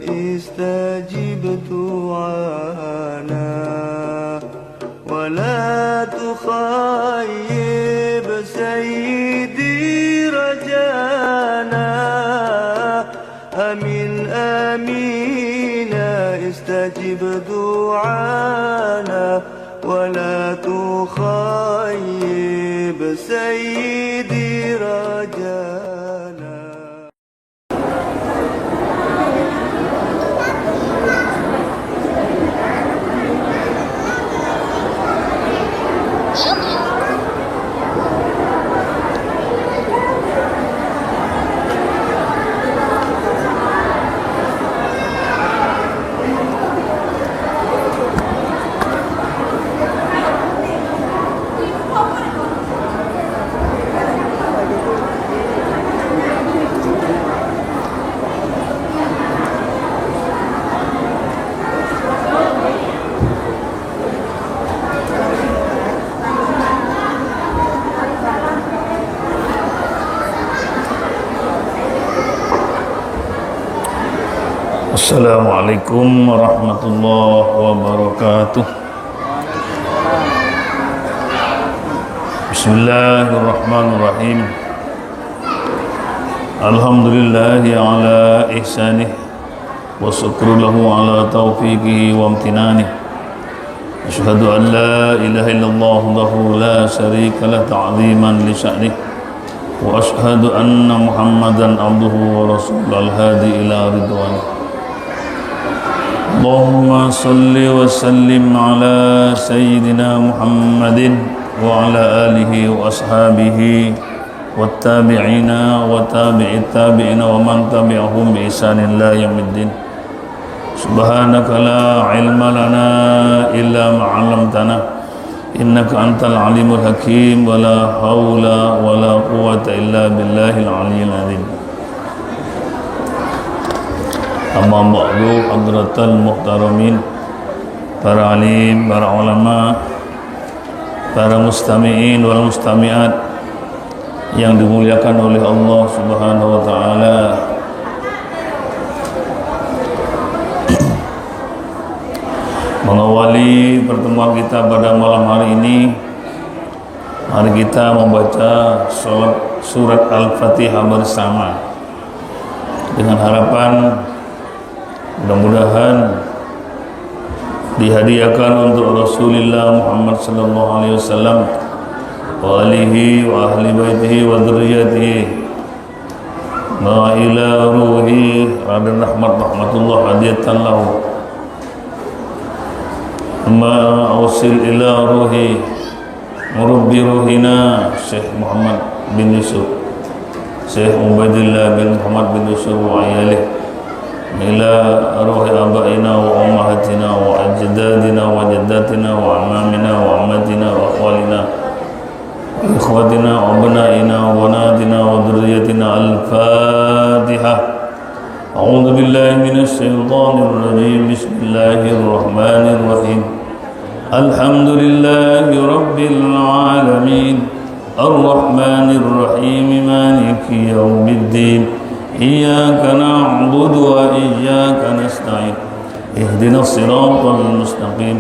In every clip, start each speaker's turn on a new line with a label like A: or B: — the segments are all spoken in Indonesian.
A: استجب دعانا ولا تخيب سيدي رجانا أمين آمين استجب دعانا ولا تخيب سيدي رجانا.
B: Assalamualaikum warahmatullahi wabarakatuh. Bismillahirrahmanirrahim. Alhamdulillahi ala ihsanih wa syukru lahu ala taufiqihi wa amtinanih. Asyhadu an la ilaha illallah wahdahu la syarika lah ta'ziman li sya'nih. Wa asyhadu anna Muhammadan abduhu wa rasuluhu al-hadi ila ridwanih. Allahumma salli wa sallim ala sayyidina Muhammadin wa ala alihi wa ashabihi wa tabi'ina wa tabi'it tabi'ina wa man tabi'ahum bi ihsanin la yaumiddin. Subhanaka la ilma lana illa ma 'allamtana innaka antal alimul hakim wa la haula wa la quwwata illa billahil aliyyil azim. Amma ba'du, hadratal muhtaramin, para alim, para ulama, para mustami'in wal mustami'at yang dimuliakan oleh Allah Subhanahu wa taala. Mengawali pertemuan kita pada malam hari ini, mari kita membaca surat Al-Fatihah bersama dengan harapan mudah-mudahan dihadiahkan untuk Rasulullah Muhammad sallallahu alaihi wasallam wa alihi wa ahli baitihi wa dzurriyyatihi ma ila ruhi radan rahmatullah hadiyatan lahu amma awsil ila ruhi murabbi ruhina Syekh Muhammad bin Yusuf Syekh Ubaidillah bin Muhammad bin Yusuf wa ayalih ila ruhi abaina wa ummahatina wa ajdadina wa jaddatina wa amamina wa ammatina wa akhwalina wa ikhwatina wa abnaina wa banadina wa dhurriyyatina. Al-Fatihah. A'udzu billahi minasy syaithanir rajim. Bismillahirrahmanirrahim. Alhamdulillahi rabbil alamin. Ar-Rahmanir Rahim. Maliki yaumiddin. إياك نعبد وإياك نستعين اهدنا الصراط المستقيم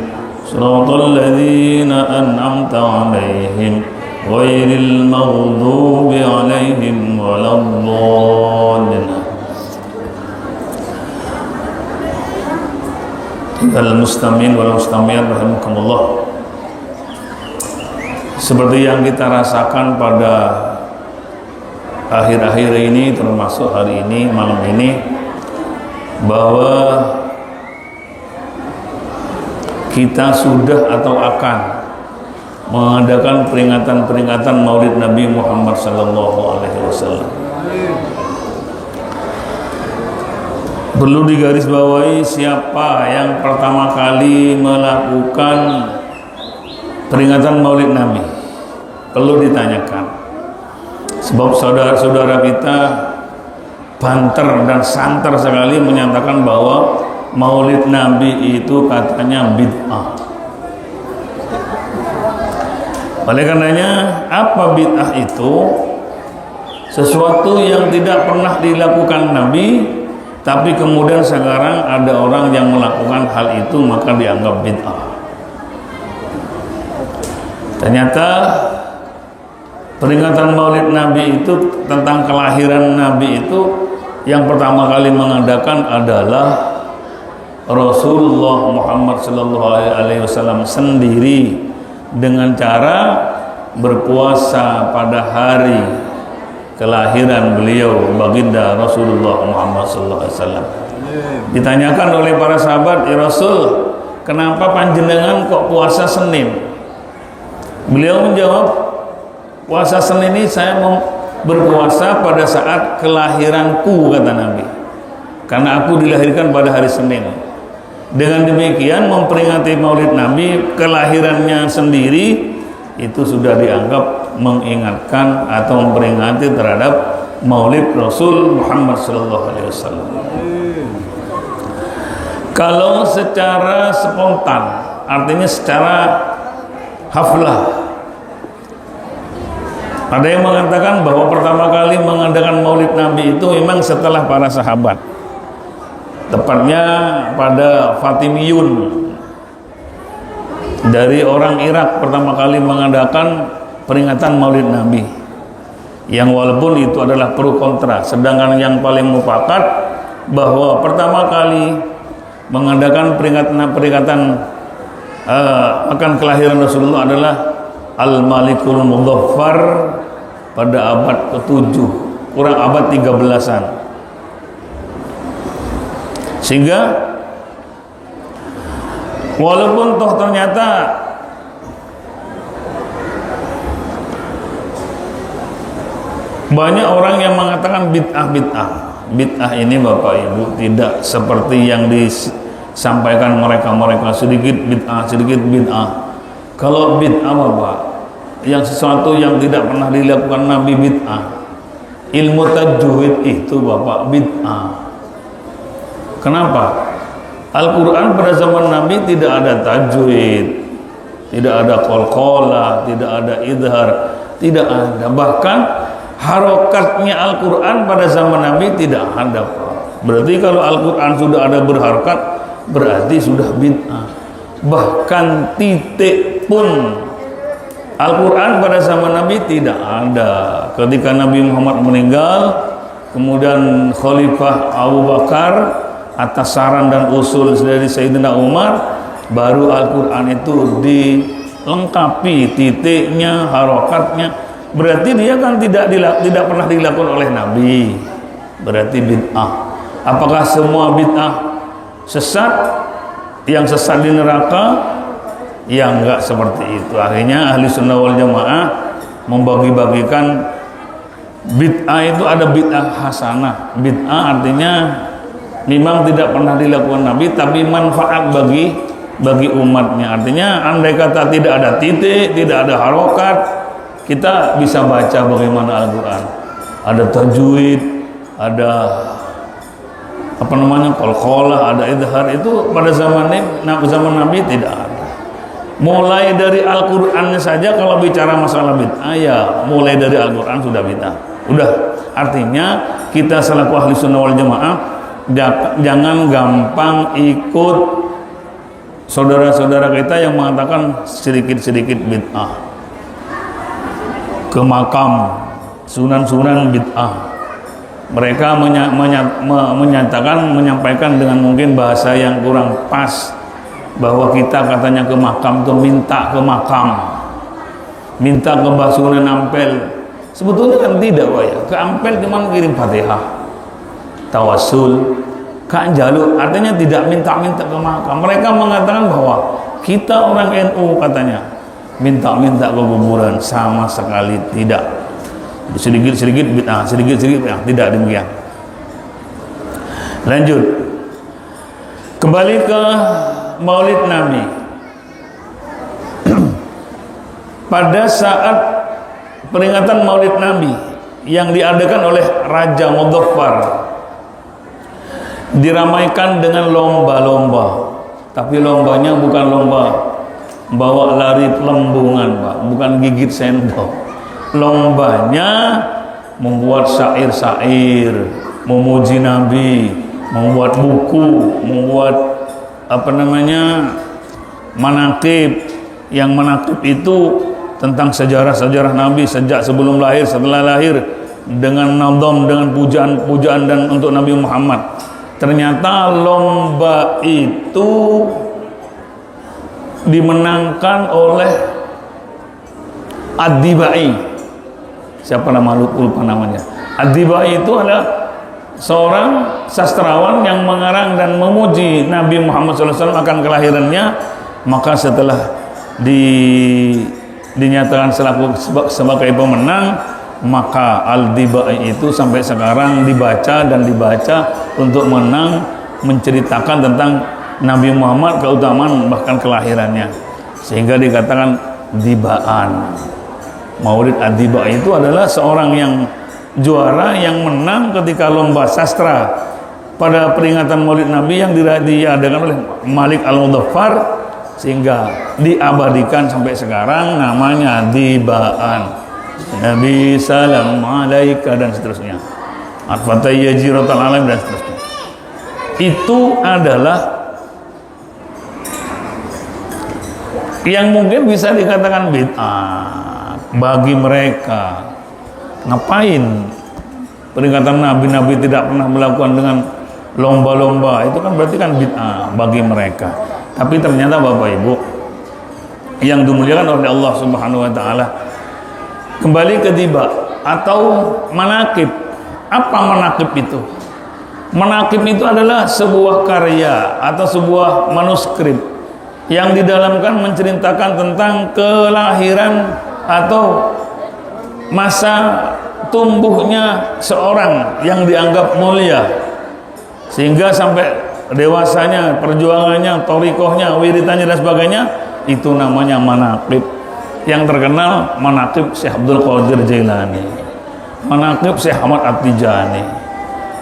B: صراط الذين أنعمت عليهم غير المغضوب عليهم ولا الضالين. Al-Mustamin wal Mustami'at rahimakumullah. Seperti yang kita rasakan pada akhir-akhir ini, termasuk hari ini, malam ini, bahwa kita sudah atau akan mengadakan peringatan-peringatan Maulid Nabi Muhammad sallallahu alaihi wasallam. Perlu digarisbawahi, siapa yang pertama kali melakukan peringatan Maulid Nabi perlu ditanyakan. Sebab saudara-saudara kita banter dan santer sekali menyatakan bahwa Maulid Nabi itu katanya bid'ah. Oleh karenanya, apa bid'ah itu? Sesuatu yang tidak pernah dilakukan Nabi Tapi kemudian sekarang ada orang yang melakukan hal itu maka dianggap bid'ah. Ternyata peringatan Maulid Nabi itu tentang kelahiran Nabi itu yang pertama kali mengadakan adalah Rasulullah Muhammad SAW sendiri dengan cara berpuasa pada hari kelahiran beliau baginda Rasulullah Muhammad SAW. Ditanyakan oleh para sahabat, ya Rasul, kenapa panjenengan kok puasa Senin? Beliau menjawab, puasa Senin ini saya berpuasa pada saat kelahiranku, kata Nabi, karena aku dilahirkan pada hari Senin. Dengan demikian memperingati Maulid Nabi kelahirannya sendiri itu sudah dianggap mengingatkan atau memperingati terhadap Maulid Rasul Muhammad SAW. Kalau secara spontan, artinya secara haflah, ada yang mengatakan bahwa pertama kali mengadakan Maulid Nabi itu memang setelah para sahabat, tepatnya pada Fatimiyun dari orang Irak pertama kali mengadakan peringatan Maulid Nabi, yang walaupun itu adalah pro kontra, sedangkan yang paling mufakat bahwa pertama kali mengadakan peringatan akan kelahiran Rasulullah adalah Al-Malikul Mudhaffar pada abad ke-7, kurang abad 13-an. Sehingga walaupun toh ternyata banyak orang yang mengatakan bid'ah ini Bapak Ibu tidak seperti yang disampaikan mereka sedikit bid'ah. Kalau bid'ah Bapak, yang sesuatu yang tidak pernah dilakukan Nabi bid'ah. Ilmu tajwid itu Bapak bid'ah. Kenapa? Al-Quran pada zaman Nabi tidak ada tajwid, tidak ada qalqalah, tidak ada idhar, tidak ada. Bahkan harokatnya Al-Quran pada zaman Nabi tidak ada. Berarti kalau Al-Quran sudah ada berharokat, berarti sudah bid'ah. Bahkan titik pun Al-Quran pada zaman Nabi tidak ada. Ketika Nabi Muhammad meninggal, kemudian Khalifah Abu Bakar atas saran dan usul dari Sayyidina Umar, baru Al-Quran itu dilengkapi titiknya, harokatnya. Berarti dia kan tidak pernah dilakukan oleh Nabi. Berarti bid'ah. Apakah semua bid'ah sesat? Yang sesat di neraka? Ya enggak seperti itu. Akhirnya ahli sunnah wal jamaah membagi-bagikan bid'ah itu ada bid'ah hasanah. Bid'ah artinya memang tidak pernah dilakukan Nabi tapi manfaat bagi umatnya. Artinya andai kata tidak ada titik, tidak ada harokat, kita bisa baca bagaimana Al-Quran. Ada tajwid, ada qalqalah, ada idhar. Itu pada zaman Nabi tidak ada. Mulai dari Al-Qurannya saja kalau bicara masalah bid'ah, ya mulai dari Al-Quran sudah bid'ah. Udah, artinya kita selaku ahli sunnah wal jamaah jangan gampang ikut saudara-saudara kita yang mengatakan sedikit-sedikit bid'ah. Ke makam, sunan-sunan bid'ah. Mereka menyampaikan dengan mungkin bahasa yang kurang pas, bahwa kita katanya ke makam itu minta ke makam, minta ke Mbah Sunan Ampel. Sebetulnya kan tidak, Pak ya. Ke Ampel cuma kirim Fatihah, tawasul, Kak jaluk, artinya tidak minta-minta ke makam. Mereka mengatakan bahwa kita orang NU katanya minta-minta ke kuburan, sama sekali tidak. Sedikit-sedikit bid'ah, sedikit-sedikit bid'ah, tidak demikian. Lanjut. Kembali ke Maulid Nabi. Pada saat peringatan Maulid Nabi yang diadakan oleh Raja Mudhaffar, diramaikan dengan lomba-lomba. Tapi lombanya bukan lomba bawa lari lembungan, Pak, bukan gigit sendok. Lombanya membuat syair-syair, memuji Nabi, membuat buku, membuat manaqib. Yang manaqib itu tentang sejarah-sejarah Nabi sejak sebelum lahir, setelah lahir, dengan nazam, dengan pujaan dan untuk Nabi Muhammad. Ternyata lomba itu dimenangkan oleh Ad-Dibai. Siapa lupa namanya. Ad-Dibai itu adalah seorang sastrawan yang mengarang dan memuji Nabi Muhammad SAW akan kelahirannya. Maka setelah dinyatakan sebagai pemenang, maka Al-Dibai itu sampai sekarang dibaca untuk menceritakan tentang Nabi Muhammad, keutamaan bahkan kelahirannya, sehingga dikatakan dibaan. Maulid Ad-Dibai itu adalah seorang yang juara yang menang ketika lomba sastra pada peringatan Maulid Nabi yang diadakan oleh Malik Al-Muzaffar, sehingga diabadikan sampai sekarang, namanya dibaan. Nabi salam alaika dan seterusnya, al-fatayya jiratal alam dan seterusnya. Itu adalah yang mungkin bisa dikatakan bid'ah bagi mereka. Ngapain peringatan Nabi tidak pernah melakukan dengan lomba-lomba? Itu kan berarti kan bid'ah bagi mereka. Tapi ternyata Bapak Ibu yang dimuliakan oleh Allah Subhanahu wa taala, kembali ke diba atau manaqib. Apa manaqib itu? Manaqib itu adalah sebuah karya atau sebuah manuskrip yang di dalamkan menceritakan tentang kelahiran atau masa tumbuhnya seorang yang dianggap mulia, sehingga sampai dewasanya, perjuangannya, thariqahnya, wiridannya dan sebagainya. Itu namanya manaqib. Yang terkenal manaqib Syekh Abdul Qadir Jailani, manaqib Syekh Ahmad At-Tijani,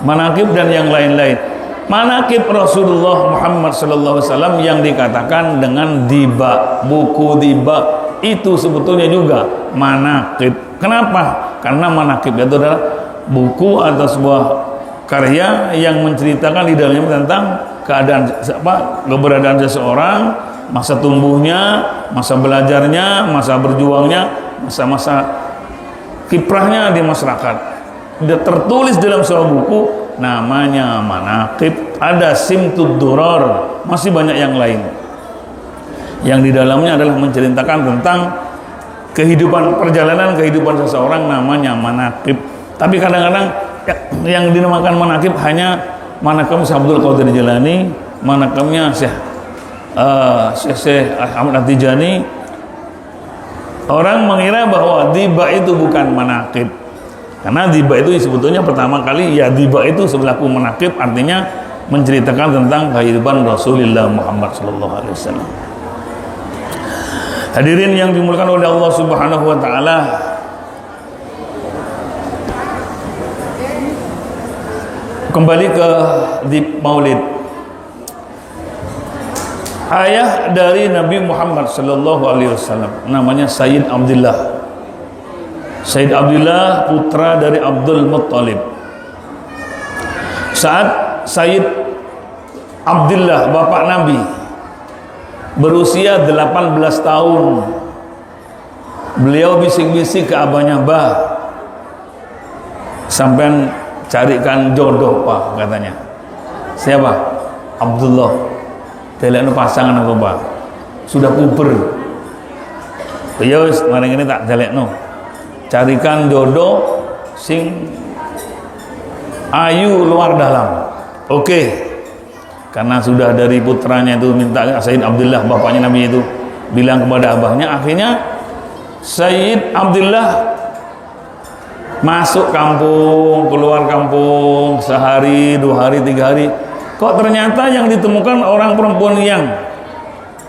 B: manaqib dan yang lain-lain. Manaqib Rasulullah Muhammad SAW yang dikatakan dengan diba, buku diba, itu sebetulnya juga manaqib. Kenapa? Karena manaqib itu adalah buku atau sebuah karya yang menceritakan di dalamnya tentang keberadaan seseorang, masa tumbuhnya, masa belajarnya, masa berjuangnya, masa-masa kiprahnya di masyarakat. Dia tertulis dalam sebuah buku, namanya manaqib. Ada Simtud Durar, masih banyak yang lain yang di dalamnya adalah menceritakan tentang perjalanan kehidupan seseorang, namanya manaqib. Tapi kadang-kadang yang dinamakan manaqib hanya manaqib Syekh Abdul Qadir Jailani, manaqibnya Syekh Ahmad At-Tijani. Orang mengira bahwa diba itu bukan manaqib, karena diba itu sebetulnya pertama kali diba itu sebelaku manaqib, artinya menceritakan tentang kehidupan Rasulullah Muhammad SAW. Hadirin yang dimuliakan oleh Allah Subhanahu wa taala, kembali ke Maulid. Ayah dari Nabi Muhammad sallallahu alaihi wasallam namanya Sayyid Abdullah. Sayyid Abdullah putra dari Abdul Muttalib. Saat Sayyid Abdullah bapak Nabi berusia 18 tahun, beliau bisik-bisik ke abahnya, "Bah, sampean carikan jodoh Pak," katanya. "Siapa?" "Abdullah." "Telekno pasangan aku Pak, sudah puber." "Ya wis, mari ngene tak telekno. Carikan jodoh sing ayu luar dalam." Oke. Karena sudah dari putranya itu minta, Sayyid Abdullah bapaknya Nabi itu bilang kepada abahnya, akhirnya Sayyid Abdullah masuk kampung, keluar kampung, sehari, 2 hari, 3 hari. Kok ternyata yang ditemukan orang perempuan yang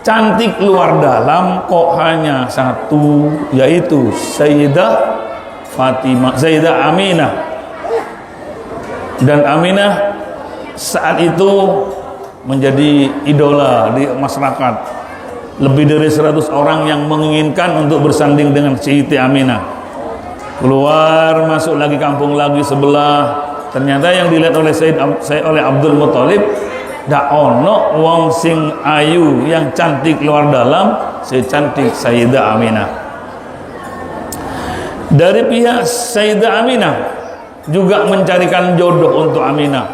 B: cantik luar dalam kok hanya satu, yaitu Sayyidah Fatimah, Sayyidah Aminah. Dan Aminah saat itu menjadi idola di masyarakat. Lebih dari 100 orang yang menginginkan untuk bersanding dengan Siti Aminah. Keluar, masuk lagi kampung lagi sebelah, Ternyata yang dilihat oleh oleh Abdul Muthalib, dak ono wong sing ayu yang cantik luar dalam secantik Sayyidah Aminah. Dari pihak Sayyidah Aminah juga mencarikan jodoh untuk Aminah.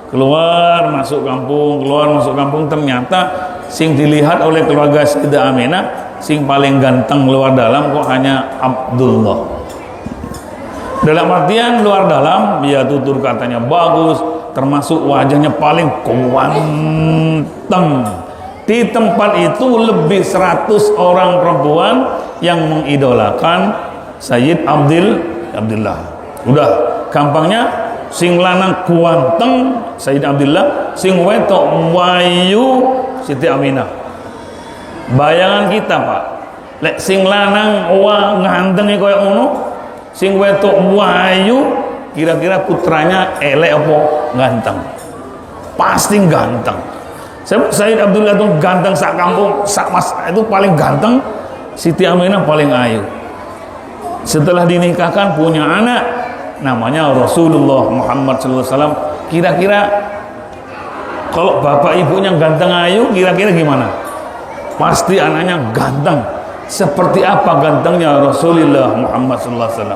B: Keluar masuk kampung, ternyata sing dilihat oleh keluarga Sayyidah Aminah, sing paling ganteng luar dalam kok hanya Abdullah. Dalam artian luar dalam, dia tutur katanya bagus, termasuk wajahnya paling ganteng. Di tempat itu lebih 100 orang perempuan yang mengidolakan Sayyid Abdullah. Udah, gampangnya sing lanang kuanteng Sayyid Abdullah, sing wedok wayu Siti Aminah. Bayangan kita, Pak, lek sing lanang ngantenge koyo ngono, sing wedok wayu, kira-kira putranya elek apa ganteng? Pasti ganteng. Sayyid Abdullah itu ganteng sak kampung, sak mas itu paling ganteng. Siti Aminah paling ayu. Setelah dinikahkan punya anak namanya Rasulullah Muhammad SAW. Kira-kira kalau bapak ibunya ganteng ayu, kira-kira gimana? Pasti anaknya ganteng. Seperti apa gantengnya Rasulullah Muhammad SAW.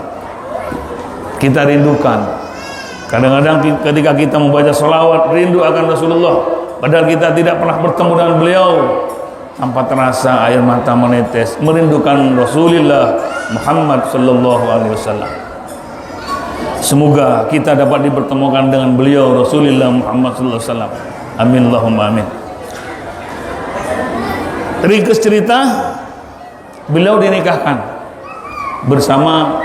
B: Kita rindukan. Kadang-kadang ketika kita membaca sholawat, rindu akan Rasulullah, padahal kita tidak pernah bertemu dengan beliau. Tanpa terasa air mata menetes, merindukan Rasulullah Muhammad SAW. Semoga kita dapat dipertemukan dengan beliau Rasulullah Muhammad SAW. Amin Allahumma amin. Ringkas cerita, beliau dinikahkan bersama,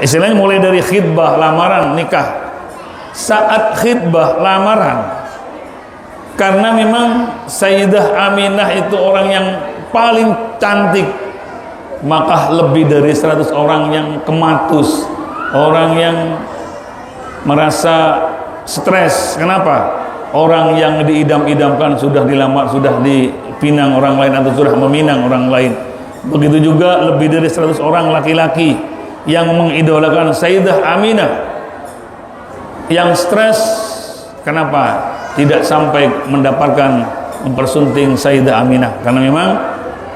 B: istilahnya mulai dari khidbah, lamaran, nikah. Saat khidbah, lamaran, karena memang Sayyidah Aminah itu orang yang paling cantik, maka lebih dari 100 orang yang kematus, orang yang merasa stres. Kenapa? Orang yang diidam-idamkan sudah dilamar, sudah dipinang orang lain atau sudah meminang orang lain. Begitu juga lebih dari 100 orang laki-laki yang mengidolakan Sayyidah Aminah, yang stres. Kenapa? Tidak sampai mendapatkan mempersunting Sayyidah Aminah, karena memang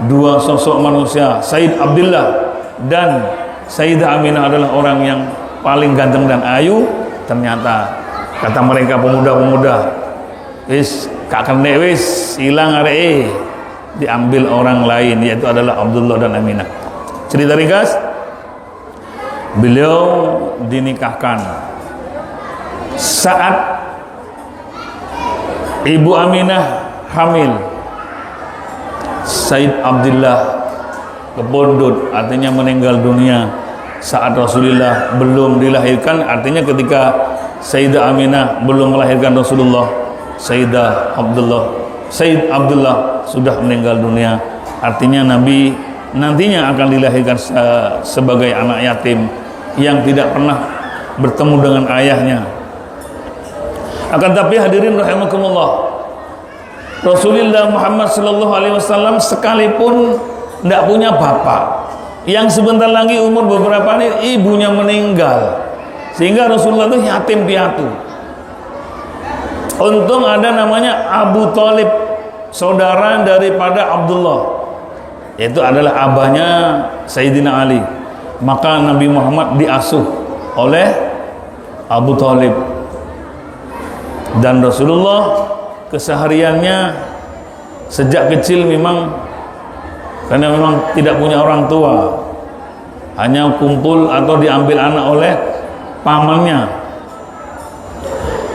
B: dua sosok manusia, Sayyid Abdullah dan Sayyidah Aminah adalah orang yang paling ganteng dan ayu. Ternyata kata mereka pemuda-pemuda, wis kak kene wis hilang arek, diambil orang lain, yaitu adalah Abdullah dan Aminah. Cerita ringkas, beliau dinikahkan saat Ibu Aminah hamil. Sayyid Abdullah kepundut, artinya meninggal dunia saat Rasulullah belum dilahirkan. Artinya ketika Sayyidah Aminah belum melahirkan Rasulullah, Sayyid Abdullah sudah meninggal dunia. Artinya Nabi nantinya akan dilahirkan sebagai anak yatim yang tidak pernah bertemu dengan ayahnya. Akan tapi hadirin rahimakumullah, Rasulullah Muhammad SAW sekalipun tidak punya bapak, yang sebentar lagi umur beberapa hari ibunya meninggal, sehingga Rasulullah itu yatim piatu. Untung ada namanya Abu Thalib, saudara daripada Abdullah, yaitu adalah abahnya Sayyidina Ali. Maka Nabi Muhammad diasuh oleh Abu Thalib. Dan Rasulullah kesehariannya sejak kecil memang, karena memang tidak punya orang tua, hanya kumpul atau diambil anak oleh pamannya.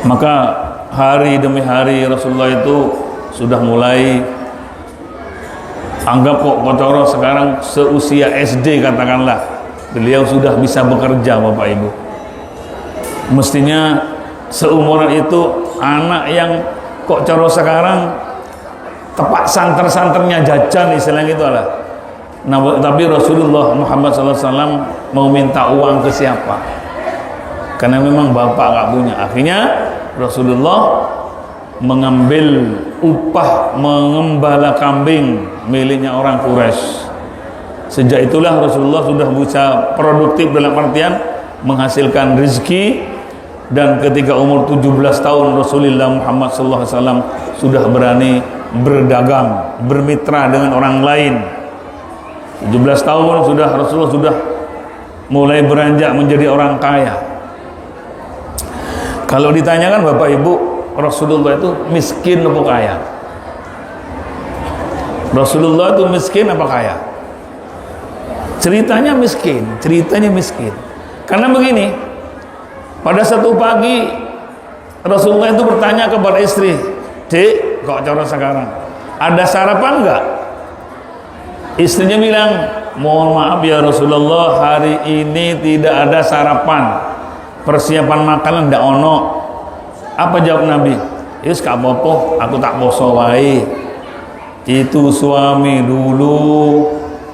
B: Maka hari demi hari Rasulullah itu sudah mulai, anggap kok kotoro sekarang seusia SD katakanlah, beliau sudah bisa bekerja Bapak Ibu. Mestinya seumuran itu anak yang kok coro sekarang tepat santer-santernya jajan istilahnya itu lah. Nah, tapi Rasulullah Muhammad SAW mau minta uang ke siapa? Karena memang bapak gak punya. Akhirnya Rasulullah mengambil upah mengembala kambing miliknya orang Quraisy. Sejak itulah Rasulullah sudah bisa produktif dalam artian menghasilkan rezeki Dan ketika umur 17 tahun Rasulullah Muhammad SAW sudah berani berdagang, bermitra dengan orang lain. 17 tahun Rasulullah sudah mulai beranjak menjadi orang kaya. Kalau ditanyakan Bapak Ibu, Rasulullah itu miskin apa kaya? Rasulullah itu miskin apa kaya? Ceritanya miskin. Karena begini, pada satu pagi Rasulullah itu bertanya kepada istri, "Dek, kok cara sekarang ada sarapan enggak?" Istrinya bilang, "Mohon maaf ya Rasulullah, hari ini tidak ada sarapan. Persiapan makanan ndak ono." Apa jawab Nabi? "Yus gak apa-apa, aku tak poso wae." Itu suami dulu,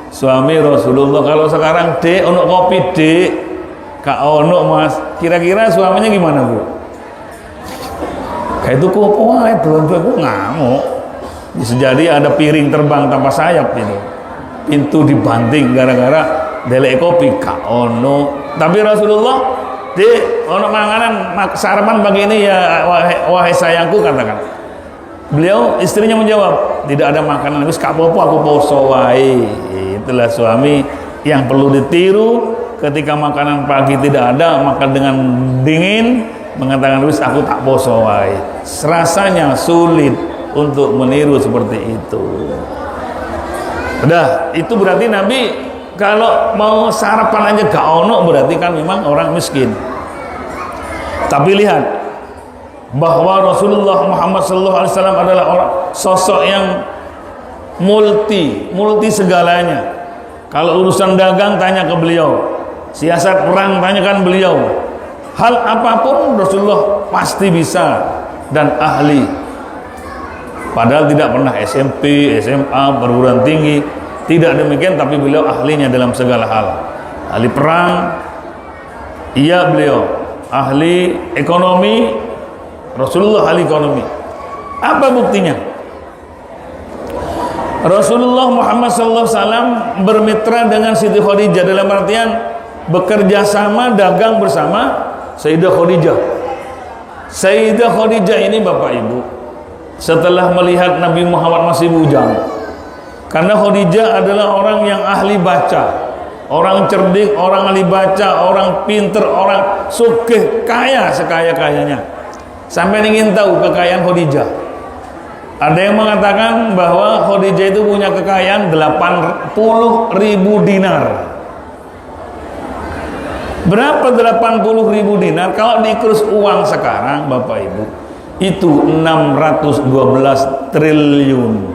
B: suami Rasulullah. Kalau sekarang, "Dek, ono kopi, Dek." "Kak ono, Mas." Kira-kira suaminya gimana, Bu? Kayak itu kok wae belum aku ngamuk. Bisa jadi ada piring terbang tanpa sayap itu. Pintu dibanting gara-gara delek kopi. Kak ono. Tapi Rasulullah, "Dek, ono makanan sarapan pagi ini ya wahai sayangku," katakan. Beliau, istrinya menjawab, "Tidak ada makanan, wis gak apa-apa, aku poso wae." Itulah suami yang perlu ditiru. Ketika makanan pagi tidak ada, maka dengan dingin mengatakan, "Wis aku tak poso wae." Rasanya sulit untuk meniru seperti itu. Udah, itu berarti Nabi kalau mau sarapan aja gak ono, berarti kan memang orang miskin. Tapi lihat bahwa Rasulullah Muhammad SAW adalah orang sosok yang multi segalanya. Kalau urusan dagang tanya ke beliau, siasat perang tanyakan beliau, hal apapun Rasulullah pasti bisa dan ahli. Padahal tidak pernah SMP, SMA, perguruan tinggi, tidak demikian, tapi beliau ahlinya dalam segala hal. Ahli perang, iya beliau. Ahli ekonomi, Rasulullah ahli ekonomi. Apa buktinya? Rasulullah Muhammad SAW bermitra dengan Siti Khadijah, dalam artian bekerja sama, dagang bersama Sayyidah Khadijah. Sayyidah Khadijah ini Bapak Ibu, setelah melihat Nabi Muhammad masih bujang, karena Khadijah adalah orang yang ahli baca, orang cerdik, orang ahli baca, orang pinter, orang sugih, kaya sekaya-kayanya. Sampai ingin tahu kekayaan Khadijah. Ada yang mengatakan bahwa Khadijah itu punya kekayaan 80.000 dinar. Berapa 80.000 dinar? Kalau dikurus uang sekarang Bapak Ibu, itu 612 triliun.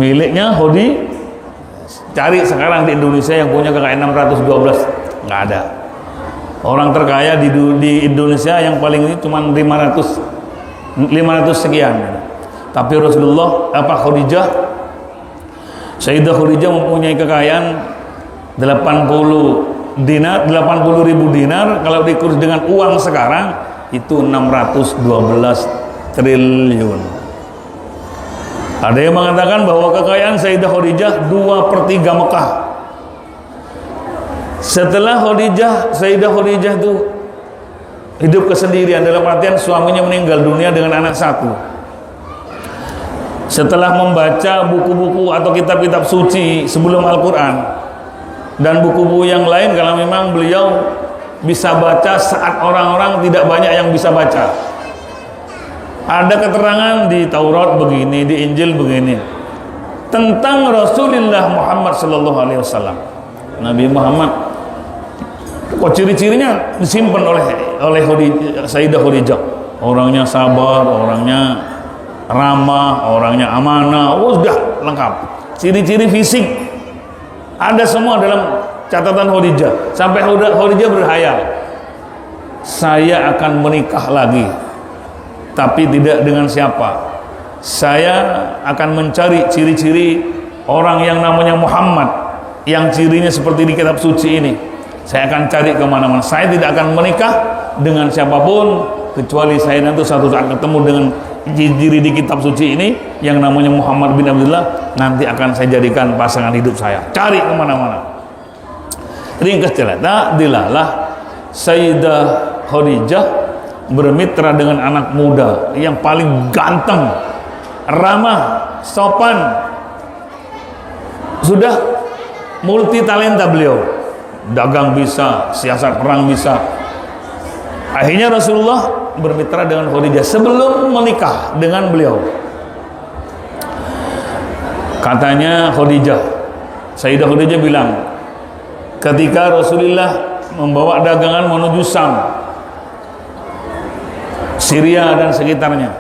B: Miliknya Khadijah. Cari sekarang di Indonesia yang punya kekayaan 612, nggak ada. Orang terkaya di Indonesia yang paling ini cuma 500 sekian. Tapi Rasulullah, Khadijah, Sayyidah Khadijah mempunyai kekayaan 80.000 dinar. Kalau dikurus dengan uang sekarang itu 612 triliun. Ada yang mengatakan bahwa kekayaan Sayyidah Khadijah 2/3 Mekah. Setelah Sayyidah Khadijah itu hidup kesendirian, dalam artian suaminya meninggal dunia dengan anak satu. Setelah membaca buku-buku atau kitab-kitab suci sebelum Al-Quran dan buku-buku yang lain, kalau memang beliau bisa baca saat orang-orang tidak banyak yang bisa baca. Ada keterangan di Taurat begini, di Injil begini tentang Rasulullah Muhammad SAW. Nabi Muhammad, kok ciri-cirinya disimpan oleh Sayyidah Khadijah. Orangnya sabar, orangnya ramah, orangnya amanah, sudah lengkap. Ciri-ciri fisik ada semua dalam catatan Khadijah. Sampai Khadijah berhayal, saya akan menikah lagi, tapi tidak dengan siapa. Saya akan mencari ciri-ciri orang yang namanya Muhammad, yang cirinya seperti di kitab suci ini. Saya akan cari kemana-mana. Saya tidak akan menikah dengan siapapun kecuali saya nanti satu saat ketemu dengan ciri di kitab suci ini yang namanya Muhammad bin Abdullah, nanti akan saya jadikan pasangan hidup saya. Cari kemana-mana. Ringkas cerita, dilalah Sayyidah Khadijah bermitra dengan anak muda yang paling ganteng, ramah, sopan, sudah multi talenta beliau, dagang bisa, siasat perang bisa. Akhirnya Rasulullah bermitra dengan Khadijah sebelum menikah dengan beliau. Katanya Sayyidah Khadijah bilang, ketika Rasulullah membawa dagangan menuju Sam, Syria dan sekitarnya,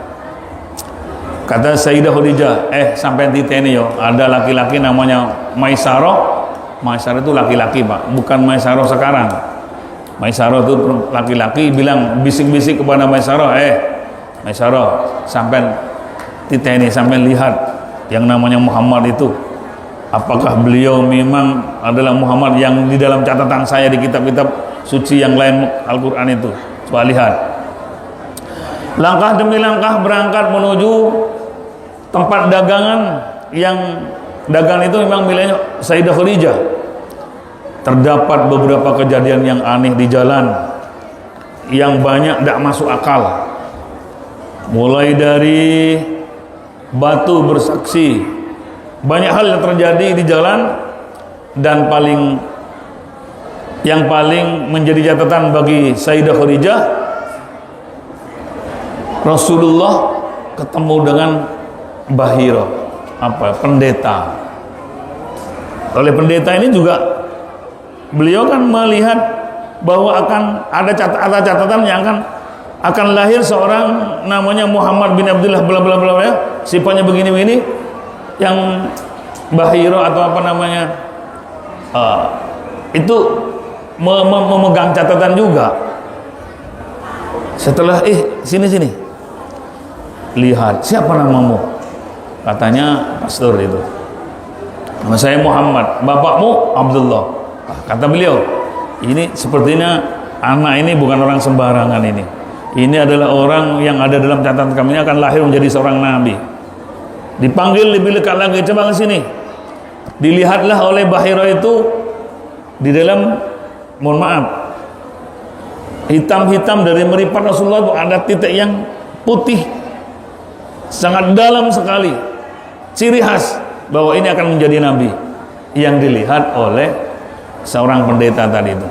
B: kata Sayyidah Khadijah, sampai titik ini yo, ada laki-laki namanya Maisarah. Maisarah itu laki-laki Pak, bukan Maisarah sekarang. Maisarah itu laki-laki, bilang bisik-bisik kepada Maisarah, Maisarah, sampai titik ini, sampai lihat yang namanya Muhammad itu, apakah beliau memang adalah Muhammad yang di dalam catatan saya di kitab-kitab suci yang lain Al-Quran itu. Coba lihat. Langkah demi langkah berangkat menuju tempat dagangan, yang dagangan itu memang miliknya Sayyidah Khadijah. Terdapat beberapa kejadian yang aneh di jalan, yang banyak tidak masuk akal. Mulai dari batu bersaksi, banyak hal yang terjadi di jalan, dan yang paling menjadi catatan bagi Sayyidah Khadijah, Rasulullah ketemu dengan Bahira, pendeta. Oleh pendeta ini juga beliau kan melihat bahwa akan ada catatan yang akan lahir seorang namanya Muhammad bin Abdullah bla bla bla ya, sifatnya begini-begini, yang Bahira atau apa namanya itu memegang catatan juga. Setelah sini lihat, siapa namamu? Katanya pastor itu. Nama saya Muhammad. Bapakmu Abdullah. Kata beliau, ini sepertinya anak ini bukan orang sembarangan ini. Ini adalah orang yang ada dalam catatan kami, ini akan lahir menjadi seorang nabi. Dipanggil lebih dekat lagi, coba ke sini. Dilihatlah oleh Bahira itu di dalam, mohon maaf, hitam-hitam dari meripat Rasulullah itu ada titik yang putih, sangat dalam sekali, ciri khas bahwa ini akan menjadi nabi, yang dilihat oleh seorang pendeta tadi itu.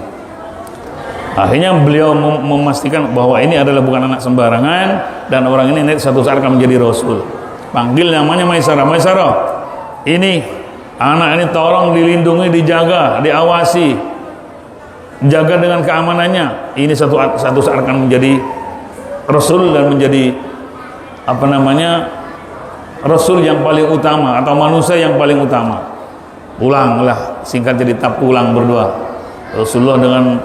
B: Akhirnya beliau memastikan bahwa ini adalah bukan anak sembarangan, dan orang ini satu saat akan menjadi rasul. Panggil namanya Maisarah. Maisarah, ini anak ini tolong dilindungi, dijaga, diawasi, jaga dengan keamanannya. Ini satu saat akan menjadi rasul dan menjadi rasul yang paling utama atau manusia yang paling utama. Pulanglah, singkat cerita pulang berdua Rasulullah dengan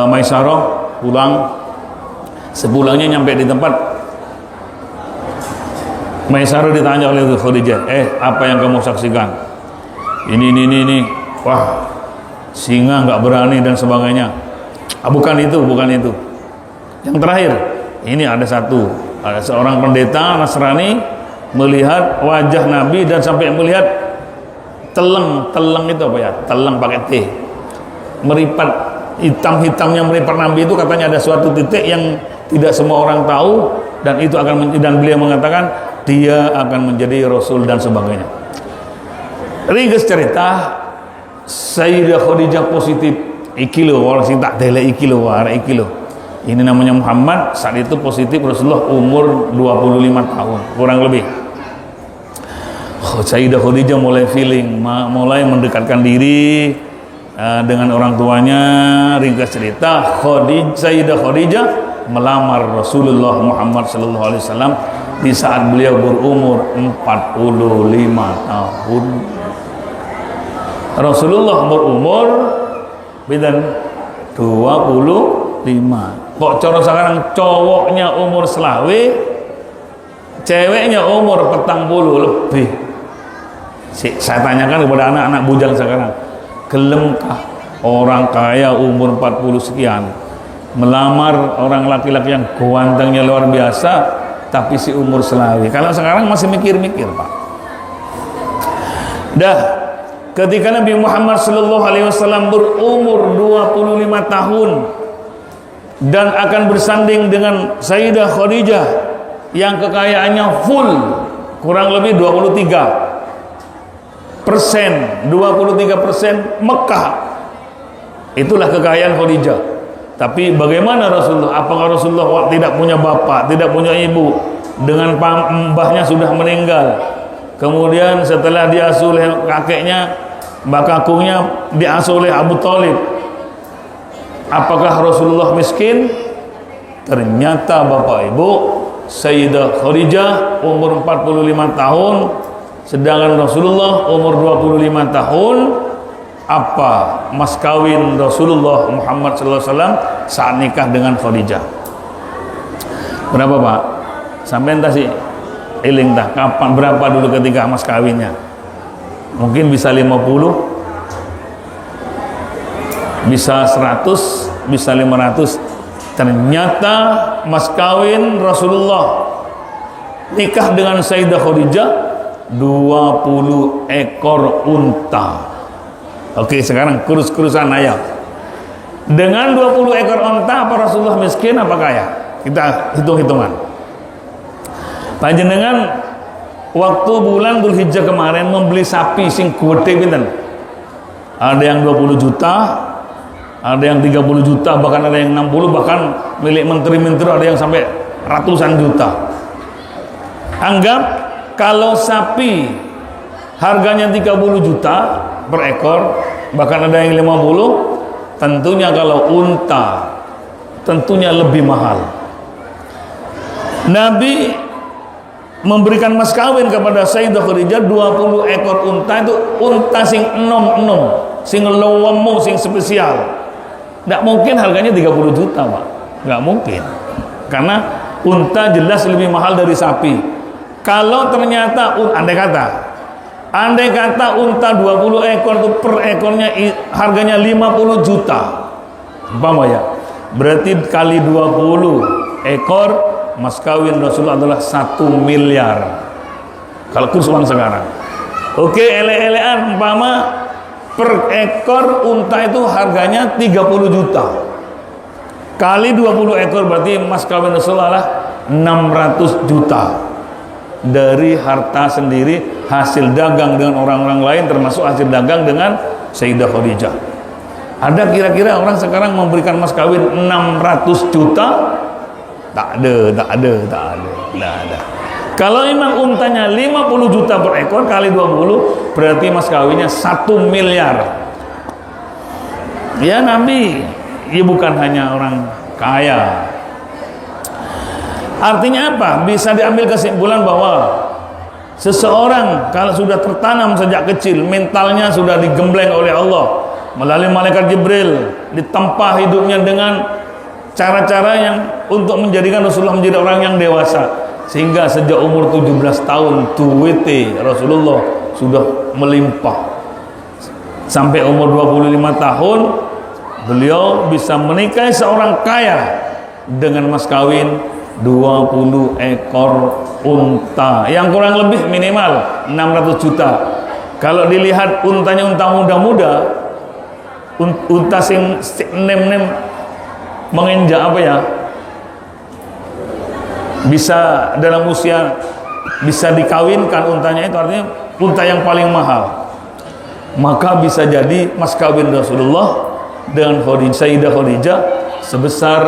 B: Maisarah pulang. Sepulangnya nyampe di tempat, Maisarah ditanya oleh Khadijah, apa yang kamu saksikan? Ini. Wah, singa nggak berani dan sebagainya. Bukan itu. Yang terakhir, ini ada seorang pendeta Nasrani melihat wajah Nabi dan sampai melihat teleng itu apa ya? Teleng pakai T. Meripat hitam-hitamnya meripat Nabi itu, katanya ada suatu titik yang tidak semua orang tahu, dan itu dan beliau mengatakan dia akan menjadi rasul dan sebagainya. Ringkas cerita, Sayyidah Khadijah positif ikilo, orang sing tak delek ikilo. Ini namanya Muhammad, saat itu positif Rasulullah umur 25 tahun kurang lebih. Sayyidah Khadijah mulai mulai mendekatkan diri dengan orang tuanya. Ringkas cerita, Sayyidah Khadijah melamar Rasulullah Muhammad sallallahu alaihi wasallam di saat beliau berumur 45 tahun. Rasulullah berumur 25. Kok cara sekarang cowoknya umur selawe, ceweknya umur 40 lebih. Saya tanyakan kepada anak-anak bujang sekarang, gelemkah orang kaya umur 40 sekian melamar orang laki-laki yang gantengnya luar biasa tapi si umur selawe? Kalau sekarang masih mikir-mikir, Pak. Ketika Nabi Muhammad sallallahu alaihi wasallam berumur 25 tahun, dan akan bersanding dengan Sayyidah Khadijah yang kekayaannya full kurang lebih 23% Mekah. Itulah kekayaan Khadijah. Tapi bagaimana Rasulullah? Apakah Rasulullah tidak punya bapak, tidak punya ibu, dengan mbahnya sudah meninggal, kemudian setelah diasuh oleh kakeknya, mbak kakungnya diasuh oleh Abu Thalib, apakah Rasulullah miskin? Ternyata Bapak Ibu, Sayyidah Khadijah umur 45 tahun, sedangkan Rasulullah umur 25 tahun. Apa mas kawin Rasulullah Muhammad SAW saat nikah dengan Khadijah? Berapa Pak? Sampai entah sih iling dah kapan, berapa dulu ketika mas kawinnya? Mungkin bisa 50, bisa 100, bisa 500. Ternyata mas kawin Rasulullah nikah dengan Sayyidah Khadijah 20 ekor unta. Oke, sekarang kurus-kurusan ayam. Dengan 20 ekor unta, apa Rasulullah miskin apa kaya? Kita hitung-hitungan. Panjenengan waktu bulan Dzulhijjah kemarin membeli sapi sing gede pinten? Ada yang 20 juta, ada yang 30 juta, bahkan ada yang 60, bahkan milik menteri-menteri ada yang sampai ratusan juta. Anggap kalau sapi harganya 30 juta per ekor, bahkan ada yang 50, tentunya kalau unta tentunya lebih mahal. Nabi memberikan mas kawin kepada Sayyidah Khadijah 20 ekor unta. Itu unta sing enom-enom, sing lowemu, sing spesial. Tidak mungkin harganya 30 juta Pak, nggak mungkin, karena unta jelas lebih mahal dari sapi. Kalau ternyata andai kata unta 20 ekor itu per ekornya harganya 50 juta, paham ya? Berarti kali 20 ekor, mas kawin Rasulullah adalah 1 miliar kalau kurs uang sekarang. Oke, ele-elean umpama per ekor unta itu harganya 30 juta kali 20 ekor, berarti mas kawin Rasulullah adalah 600 juta dari harta sendiri, hasil dagang dengan orang-orang lain, termasuk hasil dagang dengan Sayyidah Khadijah. Ada kira-kira orang sekarang memberikan mas kawin 600 juta? Tak ada. Kalau memang untanya 50 juta per ekor kali 20, berarti mas kawinnya 1 miliar. Ya Nabi, ya bukan hanya orang kaya. Artinya apa? Bisa diambil kesimpulan bahwa seseorang kalau sudah tertanam sejak kecil, mentalnya sudah digembleng oleh Allah melalui malaikat Jibril, ditempa hidupnya dengan cara-cara yang untuk menjadikan Rasulullah menjadi orang yang dewasa, sehingga sejak umur 17 tahun tuwete Rasulullah sudah melimpah. Sampai umur 25 tahun beliau bisa menikahi seorang kaya dengan mas kawin 20 ekor unta yang kurang lebih minimal 600 juta. Kalau dilihat untanya unta muda-muda, unta sing nem-nem menginjak apa ya, bisa dalam usia bisa dikawinkan untanya, itu artinya unta yang paling mahal. Maka bisa jadi mas kawin Rasulullah dengan Sayyidah Khadijah sebesar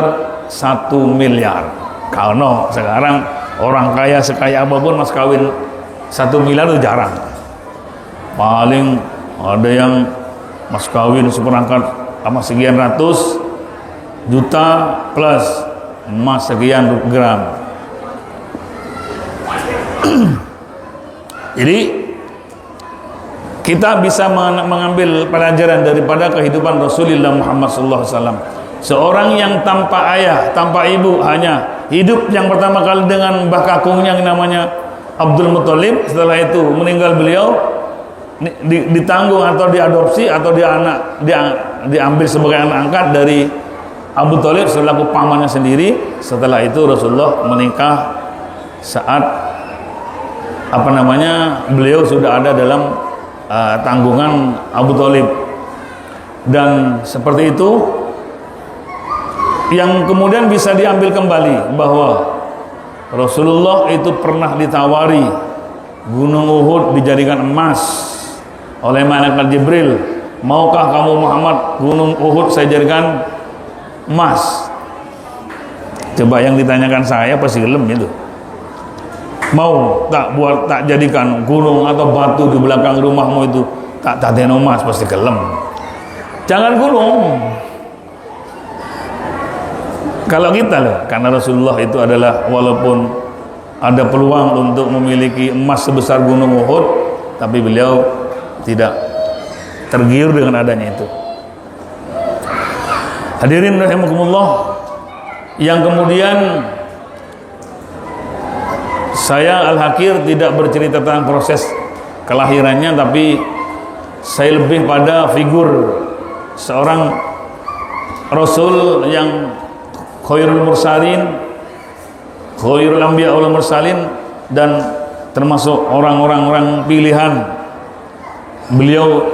B: 1 miliar. Kalau sekarang orang kaya sekaya apapun mas kawin 1 miliar itu jarang. Paling ada yang mas kawin seperangkat sama sekian ratus juta plus emas sekian gram. Jadi kita bisa mengambil pelajaran daripada kehidupan Rasulullah Muhammad SAW. Seorang yang tanpa ayah, tanpa ibu, hanya hidup yang pertama kali dengan mbah kakungnya yang namanya Abdul Muthalib. Setelah itu meninggal beliau, ditanggung atau diadopsi atau diambil sebagai anak angkat dari Abu Thalib selaku pamannya sendiri. Setelah itu Rasulullah menikah saat beliau sudah ada dalam tanggungan Abu Thalib. Dan seperti itu yang kemudian bisa diambil kembali bahwa Rasulullah itu pernah ditawari Gunung Uhud dijadikan emas oleh malaikat Jibril. Maukah kamu Muhammad Gunung Uhud saya jadikan emas? Coba yang ditanyakan saya pasti gelem itu. Mau tak jadikan gunung atau batu di belakang rumahmu itu tak taten emas, pasti gelem. Jangan gunung. Kalau kita loh, karena Rasulullah itu adalah walaupun ada peluang untuk memiliki emas sebesar Gunung Uhud, tapi beliau tidak tergiur dengan adanya itu. Hadirin rahimakumullah, yang kemudian saya Al-Hakir tidak bercerita tentang proses kelahirannya, tapi saya lebih pada figur seorang Rasul yang khairul mursalin, khairul anbiya wal mursalin, dan termasuk orang-orang pilihan. Beliau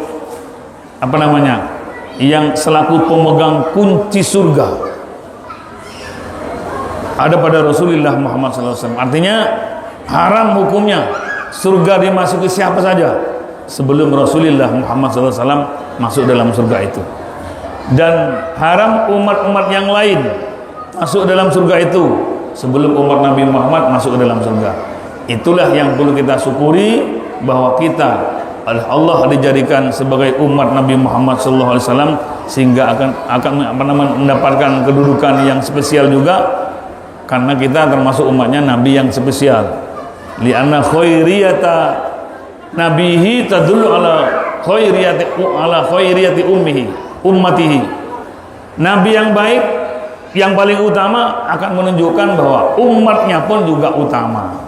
B: yang selaku pemegang kunci surga ada pada Rasulullah Muhammad SAW. Artinya haram hukumnya surga dimasuki siapa saja sebelum Rasulullah Muhammad SAW masuk dalam surga itu, dan haram umat-umat yang lain masuk dalam surga itu sebelum umat Nabi Muhammad masuk ke dalam surga. Itulah yang perlu kita syukuri, bahwa kita oleh Allah dijadikan sebagai umat Nabi Muhammad SAW, sehingga akan mendapatkan kedudukan yang spesial juga, karena kita termasuk umatnya Nabi yang spesial. Li'anna khairiyata nabihi tadullu ala khairiyati ummatihi. Nabi yang baik, yang paling utama, akan menunjukkan bahwa umatnya pun juga utama.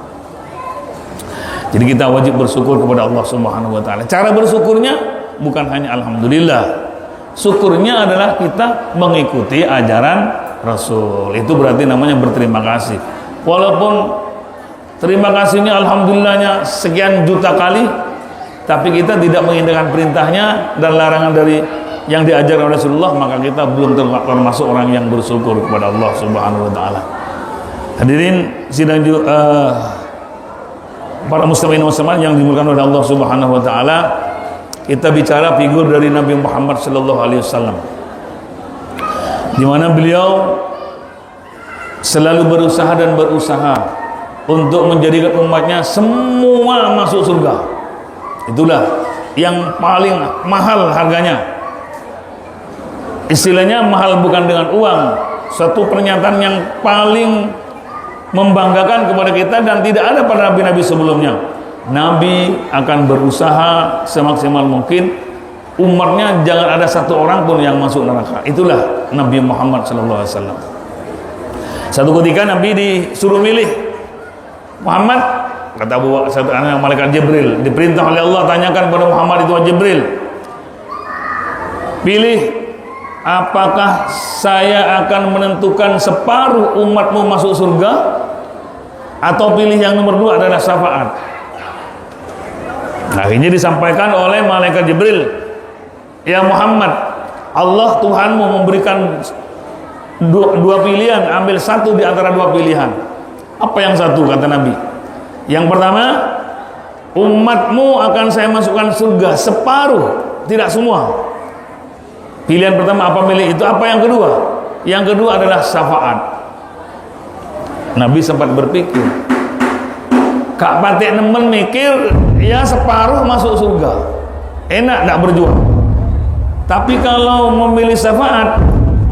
B: Jadi kita wajib bersyukur kepada Allah Subhanahu wa taala. Cara bersyukurnya bukan hanya alhamdulillah. Syukurnya adalah kita mengikuti ajaran Rasul. Itu berarti namanya berterima kasih. Walaupun terima kasihnya alhamdulillahnya sekian juta kali, tapi kita tidak mengindahkan perintahnya dan larangan dari yang diajarkan oleh Rasulullah, maka kita belum termasuk orang yang bersyukur kepada Allah Subhanahu wa taala. Hadirin sidang para muslimin muslimat yang dimuliakan oleh Allah Subhanahu wa taala, kita bicara figur dari Nabi Muhammad sallallahu alaihi wasallam, di mana beliau selalu berusaha untuk menjadikan umatnya semua masuk surga. Itulah yang paling mahal harganya. Istilahnya mahal bukan dengan uang. Satu pernyataan yang paling membanggakan kepada kita dan tidak ada pada nabi-nabi sebelumnya. Nabi akan berusaha semaksimal mungkin umatnya jangan ada satu orang pun yang masuk neraka. Itulah Nabi Muhammad SAW. Satu ketika Nabi disuruh milih, Muhammad, kata satu anak malaikat Jibril, diperintah oleh Allah, tanyakan pada Muhammad itu Jibril, pilih, apakah saya akan menentukan separuh umatmu masuk surga, atau pilih yang nomor 2 adalah syafaat. Nah, ini disampaikan oleh malaikat Jibril, ya Muhammad, Allah Tuhanmu memberikan dua pilihan, ambil satu di antara 2 pilihan. Apa yang satu? Kata Nabi, yang pertama, umatmu akan saya masukkan surga separuh, tidak semua. Pilihan pertama apa milih itu. Apa yang kedua? Yang kedua adalah syafaat. Nabi sempat berpikir, Kak Patik nemen mikir, ya separuh masuk surga, enak tak berjuang. Tapi kalau memilih syafaat,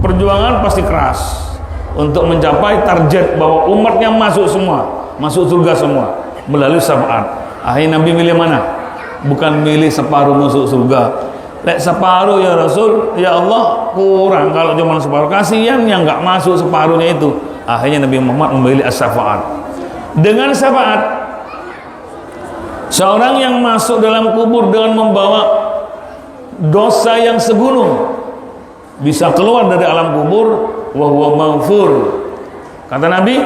B: perjuangan pasti keras untuk mencapai target bahwa umatnya masuk semua, masuk surga semua melalui syafaat. Akhirnya Nabi milih mana? Bukan milih separuh masuk surga. Lek separuh ya Rasul, ya Allah kurang kalau cuma separuh, kasihan yang nggak masuk separuhnya itu. Akhirnya Nabi Muhammad memilih as-syafaat. Dengan syafaat, seorang yang masuk dalam kubur dengan membawa dosa yang segunung bisa keluar dari alam kubur wa huwa maghfur. Kata Nabi,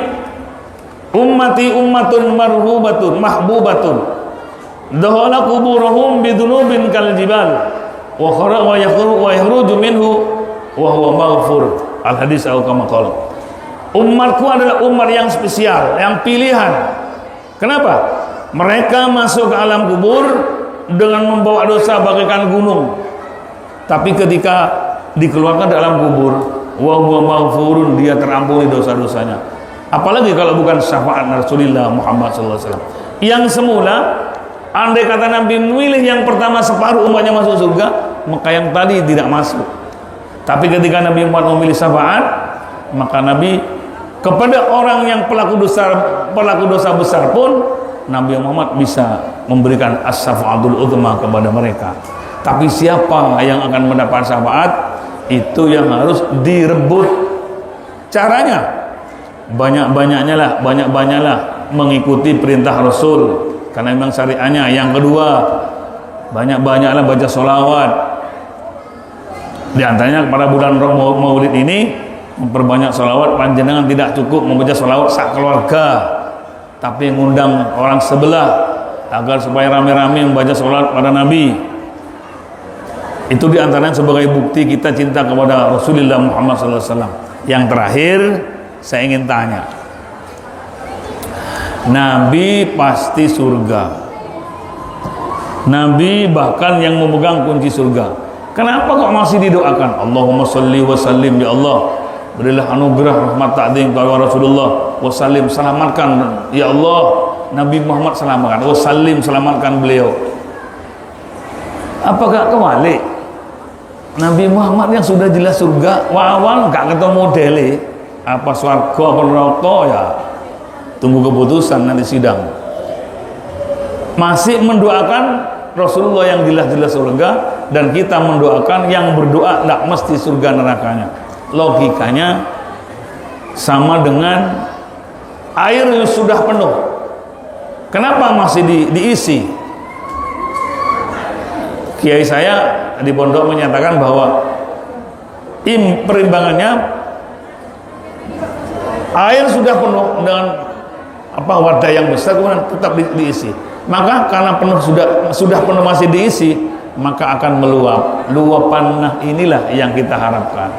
B: ummati ummatun marhubatun mahbubatun dakhala kuburahum bidunubin kal jibal wa yakhruju minhu wa huwa maghfur. Al-hadis au kama qala. Umatku adalah umat yang spesial, yang pilihan. Kenapa? Mereka masuk ke alam kubur dengan membawa dosa bagaikan gunung. Tapi ketika dikeluarkan dari alam kubur, wa huwa maghfurun, dia terampuni dosa-dosanya. Apalagi kalau bukan syafaat Rasulullah Muhammad SAW. Yang semula, andai kata Nabi memilih yang pertama separuh umatnya masuk surga, maka yang tadi tidak masuk. Tapi ketika Nabi Muhammad memilih syafaat, maka Nabi kepada orang yang pelaku dosa besar pun Nabi Muhammad bisa memberikan as-syafaatul uzma kepada mereka. Tapi siapa yang akan mendapat syafaat, itu yang harus direbut. Caranya banyak-banyaknya lah mengikuti perintah Rasul, karena memang syariatnya. Yang kedua, banyak-banyaklah baca sholawat. Di antaranya pada bulan Maulid ini memperbanyak sholawat. Panjenengan tidak cukup membaca sholawat sak keluarga, tapi mengundang orang sebelah agar supaya rame-rame membaca sholawat pada Nabi. Itu diantaranya sebagai bukti kita cinta kepada Rasulullah Muhammad SAW. Yang terakhir, saya ingin tanya, Nabi pasti surga. Nabi bahkan yang memegang kunci surga. Kenapa kok masih didoakan? Allahumma salli wa sallim, ya Allah, berilah anugerah rahmat ta'zim kepada Rasulullah, wa sallim, selamatkan ya Allah Nabi Muhammad, selamatkan, wa sallim, selamatkan beliau. Apakah kebalik? Nabi Muhammad yang sudah jelas surga, awal gak ketemu dele, apa swarga apa neraka, ya tunggu keputusan nanti sidang. Masih mendoakan Rasulullah yang jelas-jelas surga, dan kita mendoakan yang berdoa tidak mesti surga nerakanya. Logikanya sama dengan air yang sudah penuh, kenapa masih diisi? Kiai saya di pondok menyatakan bahwa perimbangannya air sudah penuh dengan wadah yang besar, kemudian tetap diisi. Maka karena penuh sudah penuh masih diisi, maka akan meluap. Luapan, nah inilah yang kita harapkan.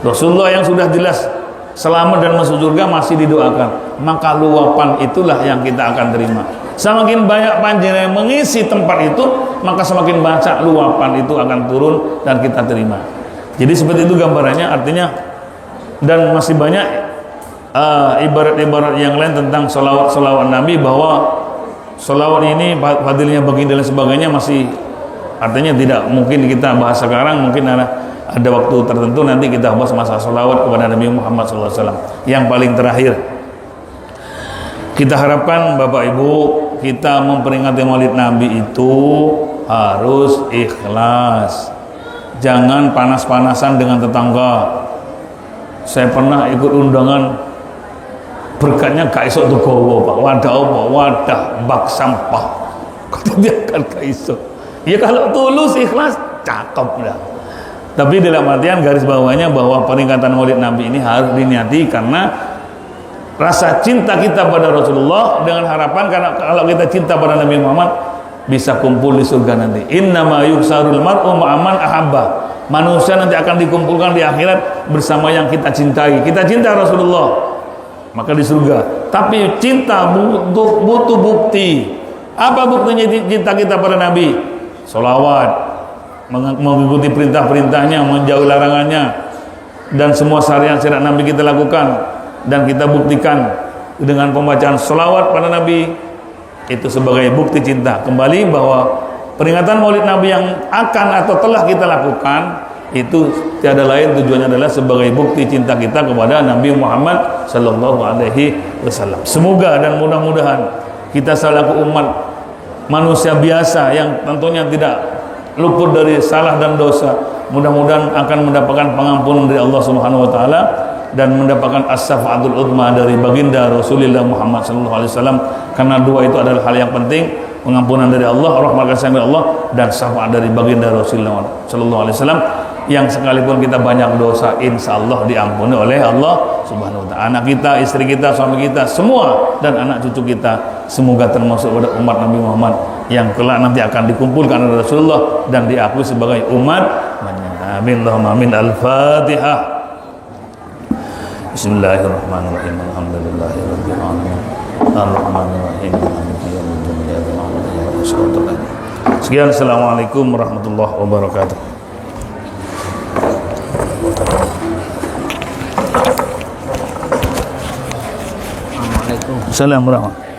B: Rasulullah yang sudah jelas selamat dan masuk surga masih didoakan, maka luapan itulah yang kita akan terima. Semakin banyak panjenengan yang mengisi tempat itu, maka semakin banyak luapan itu akan turun dan kita terima. Jadi seperti itu gambarannya, artinya. Dan masih banyak ibarat-ibarat yang lain tentang solawat Nabi, bahwa solawat ini fadilnya baginda dan sebagainya masih, artinya tidak mungkin kita bahas sekarang. Mungkin ada waktu tertentu nanti kita bahas masalah solawat kepada Nabi Muhammad SAW. Yang paling terakhir, kita harapkan Bapak Ibu, kita memperingati Maulid Nabi itu harus ikhlas. Jangan panas-panasan dengan tetangga. Saya pernah ikut undangan, berkatnya gak iso tuh gowo Pak, wadah bak sampah, kata dia kan gak iso. Ya kalau tulus ikhlas cakep lah. Tapi dalam artian garis bawahnya bahwa peringatan Maulid Nabi ini harus diniati karena rasa cinta kita pada Rasulullah, dengan harapan karena kalau kita cinta pada Nabi Muhammad bisa kumpul di surga nanti. Innama yuhsarul mar'u ma'aman ahabba. Manusia nanti akan dikumpulkan di akhirat bersama yang kita cintai. Kita cinta Rasulullah, maka di surga. Tapi cinta butuh bukti. Apa buktinya cinta kita pada Nabi? Sholawat, mengikuti perintah-perintahnya, menjauhi larangannya, dan semua syariat-syariat Nabi kita lakukan. Dan kita buktikan dengan pembacaan sholawat pada Nabi, itu sebagai bukti cinta. Kembali bahwa peringatan Maulid Nabi yang akan atau telah kita lakukan itu tiada lain tujuannya adalah sebagai bukti cinta kita kepada Nabi Muhammad Sallallahu Alaihi Wasallam. Semoga dan mudah-mudahan kita selaku umat manusia biasa yang tentunya tidak luput dari salah dan dosa, mudah-mudahan akan mendapatkan pengampunan dari Allah Subhanahu Wa Taala dan mendapatkan as-syafaatul uzma dari baginda Rasulullah Muhammad Sallallahu Alaihi Wasallam. Karena dua itu adalah hal yang penting, pengampunan dari Allah, rahmat kasih dari Allah, dan syafaat dari baginda Rasulullah Sallallahu Alaihi Wasallam. Yang sekalipun kita banyak dosa, insya Allah diampuni oleh Allah Subhanahu Wa Taala. Anak kita, istri kita, suami kita, semua, dan anak cucu kita, semoga termasuk pada umat Nabi Muhammad yang kelak nanti akan dikumpulkan oleh Rasulullah dan diakui sebagai umat. Amin. Allahumma amin. Al-Fatihah. Bismillahirrahmanirrahim. Alhamdulillahirabbil alamin. Arrahmanirrahim. Maliki yaumiddin. Iyyaka na'budu wa iyyaka nasta'in. Sekian, assalamualaikum warahmatullahi wabarakatuh. Assalamualaikum warahmatullahi wabarakatuh.